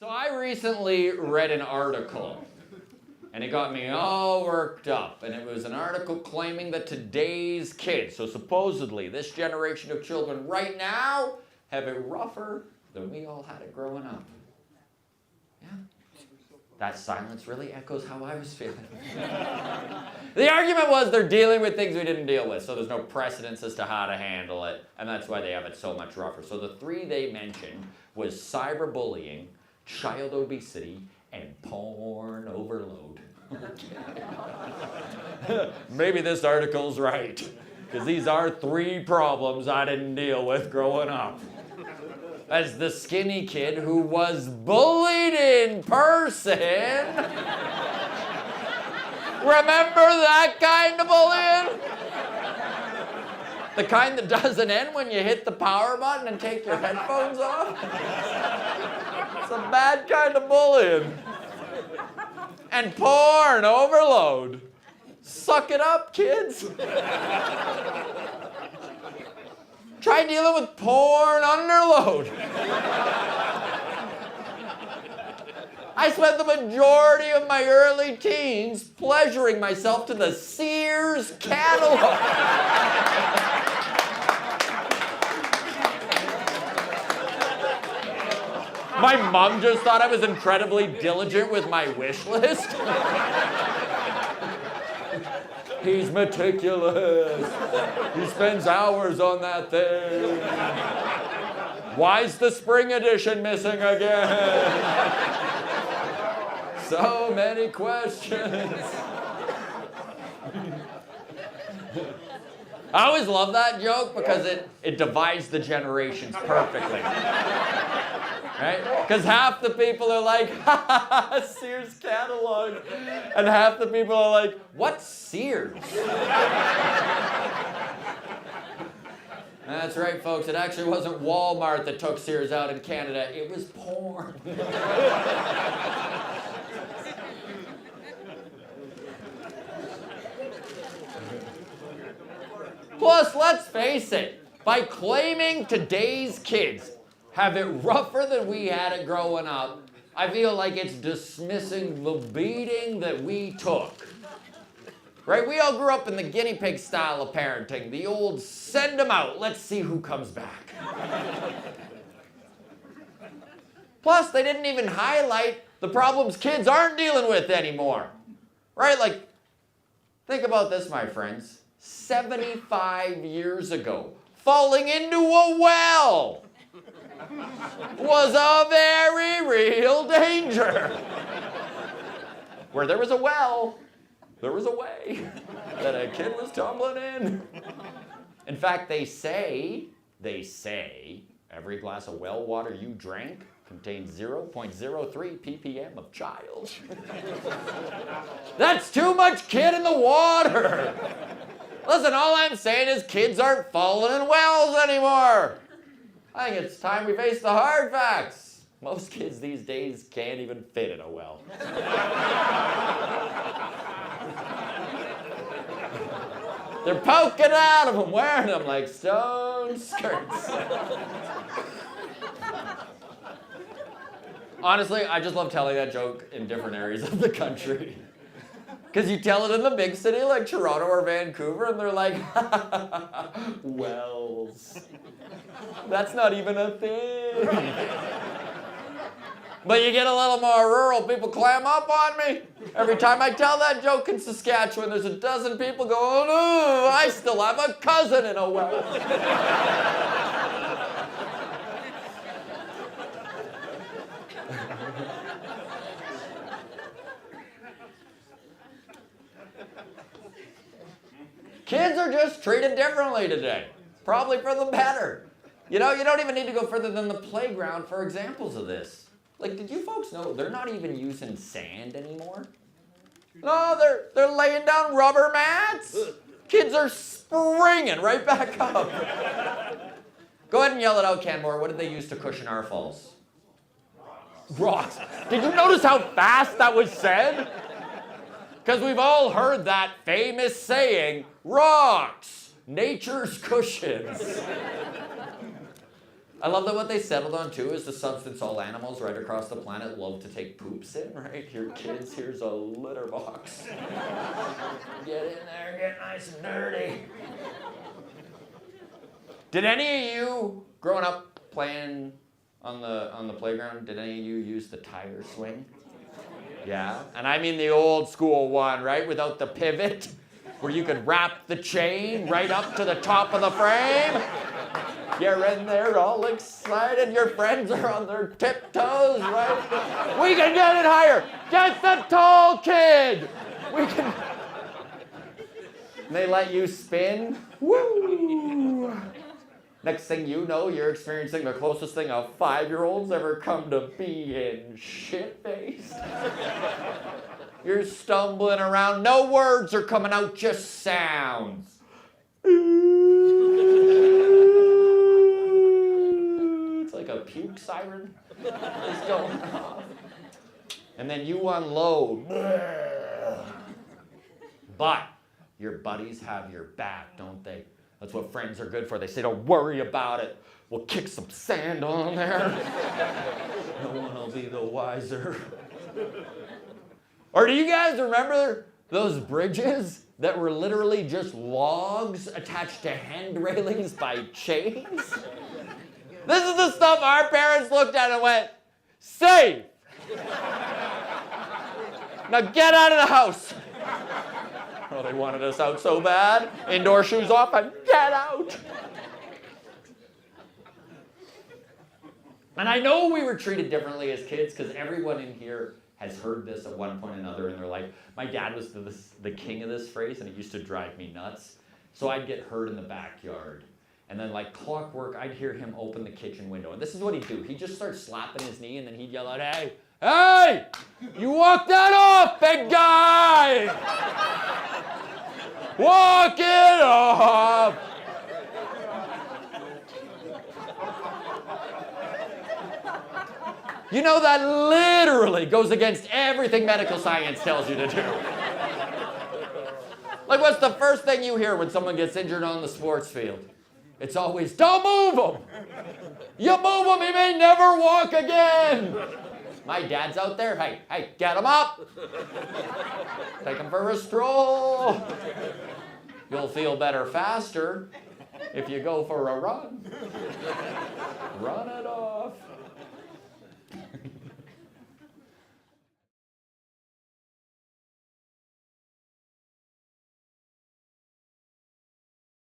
So I recently read an article, and it got me all worked up. And it was an article claiming that today's kids, so supposedly this generation of children right now, have it rougher than we all had it growing up. Yeah. That silence really echoes how I was feeling. The argument was they're dealing with things we didn't deal with, so there's no precedence as to how to handle it, and that's why they have it so much rougher. So the three they mentioned was cyberbullying, child obesity, and porn overload. Maybe this article's right, because these are three problems I didn't deal with growing up. As the skinny kid who was bullied in person. Remember that kind of bullying? The kind that doesn't end when you hit the power button and take your headphones off? It's a bad kind of bullying. And porn overload. Suck it up, kids. Try dealing with porn underload. I spent the majority of my early teens pleasuring myself to the Sears catalog. My mom just thought I was incredibly diligent with my wish list. He's meticulous. He spends hours on that thing. Why's the spring edition missing again? So many questions. I always love that joke because it divides the generations perfectly. Right? Because half the people are like, ha ha ha, Sears catalog. And half the people are like, what's Sears? That's right, folks. It actually wasn't Walmart that took Sears out in Canada. It was porn. Plus, let's face it, by claiming today's kids have it rougher than we had it growing up, I feel like it's dismissing the beating that we took. Right? We all grew up in the guinea pig style of parenting, the old send them out, let's see who comes back. Plus, they didn't even highlight the problems kids aren't dealing with anymore. Right? Like, think about this, my friends. 75 years ago, falling into a well was a very real danger. Where there was a well, there was a way that a kid was tumbling in. In fact, they say, every glass of well water you drank contains 0.03 ppm of child. That's too much kid in the water. Listen, all I'm saying is kids aren't falling in wells anymore. I think it's time we face the hard facts. Most kids these days can't even fit in a well. They're poking out of them, wearing them like stone skirts. Honestly, I just love telling that joke in different areas of the country. Because you tell it in the big city like Toronto or Vancouver, and they're like, wells. That's not even a thing. But you get a little more rural, people clam up on me. Every time I tell that joke in Saskatchewan, there's a dozen people going, oh, I still have a cousin in a well. Kids are just treated differently today, probably for the better. You know, you don't even need to go further than the playground for examples of this. Like, did you folks know they're not even using sand anymore? No, they're laying down rubber mats. Kids are springing right back up. Go ahead and yell it out, Canmore. What did they use to cushion our falls? Rocks. Did you notice how fast that was said? Because we've all heard that famous saying, rocks, nature's cushions. I love that what they settled on, too, is the substance all animals right across the planet love to take poops in, right? Here, kids, here's a litter box. Get in there, get nice and dirty. Did any of you, growing up playing on the playground, did any of you use the tire swing? Yeah? And I mean the old school one, right? Without the pivot, where you could wrap the chain right up to the top of the frame. You're in there all excited. Your friends are on their tiptoes, right? We can get it higher. Get the tall kid. We can. And they let you spin. Woo! Next thing you know, you're experiencing the closest thing a 5-year-old's ever come to being shit-faced. You're stumbling around. No words are coming out, just sounds. Like a puke siren is going off. And then you unload. But your buddies have your back, don't they? That's what friends are good for. They say, don't worry about it. We'll kick some sand on there. No one will be the wiser. Or do you guys remember those bridges that were literally just logs attached to hand railings by chains? This is the stuff our parents looked at and went, safe. Now get out of the house. Oh, they wanted us out so bad. Indoor shoes off and get out. And I know we were treated differently as kids because everyone in here has heard this at one point or another in their life. My dad was the king of this phrase, and it used to drive me nuts. So I'd get hurt in the backyard. And then like clockwork, I'd hear him open the kitchen window. And this is what he'd do. He'd just start slapping his knee, and then he'd yell out, hey, hey, you walk that off, big guy. Walk it off. You know, that literally goes against everything medical science tells you to do. Like, what's the first thing you hear when someone gets injured on the sports field? It's always, don't move him. You move him, he may never walk again. My dad's out there. Hey, get him up. Take him for a stroll. You'll feel better faster if you go for a run. Run it off.